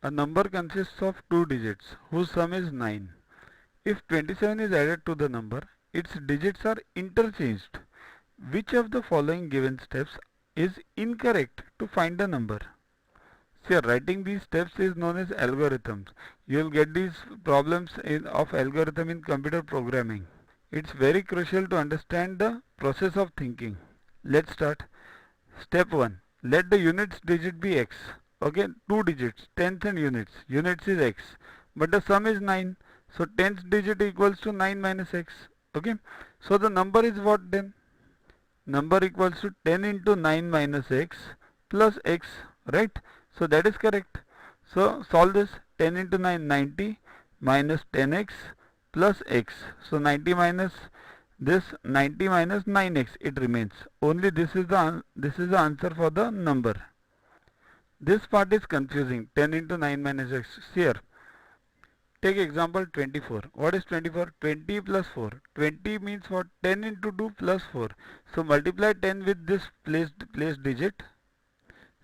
A number consists of two digits whose sum is 9. If 27 is added to the number, its digits are interchanged. Which of the following given steps is incorrect to find the number? See, writing these steps is known as algorithms. You will get these problems of algorithm in computer programming. It's very crucial to understand the process of thinking. Let's start. Step 1. Let the units digit be x. Okay, two digits, tenths and units. Units is x. But the sum is 9. So tenths digit equals to 9 minus x. Okay. So the number is what then? Number equals to 10 into 9 minus x plus x. Right? So that is correct. So solve this. 10 into 9, 90 minus 10x plus x. So 90 minus this 90 minus 9x, it remains. Only this is the answer for the number. This part is confusing. 10 into 9 minus x. Here, take example 24. What is 24? 20 plus 4. 20 means what? 10 into 2 plus 4. So multiply 10 with this placed digit.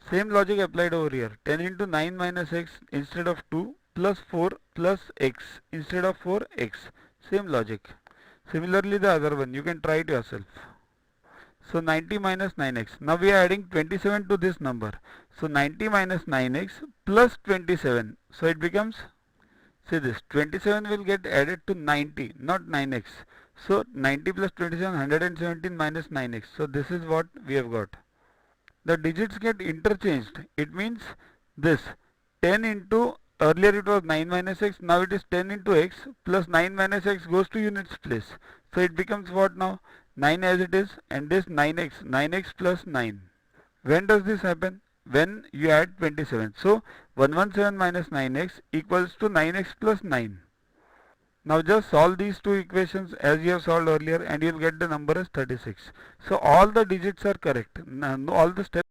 Same logic applied over here. 10 into 9 minus x instead of 2 plus 4 plus x instead of 4x. Same logic. Similarly the other one, you can try it yourself. So 90 minus 9x. Now we are adding 27 to this number. So 90 minus 9x plus 27. So it becomes, see this, 27 will get added to 90, not 9x. So 90 plus 27, 117 minus 9x. So this is what we have got. The digits get interchanged. It means this 10 into, earlier it was 9 minus x, now it is 10 into x plus 9 minus x goes to units place. So it becomes what now? 9 as it is, and this 9x plus 9. When does this happen? When you add 27. So 117 minus 9x equals to 9x plus 9. Now just solve these two equations as you have solved earlier and you will get the number as 36. So all the digits are correct. All the steps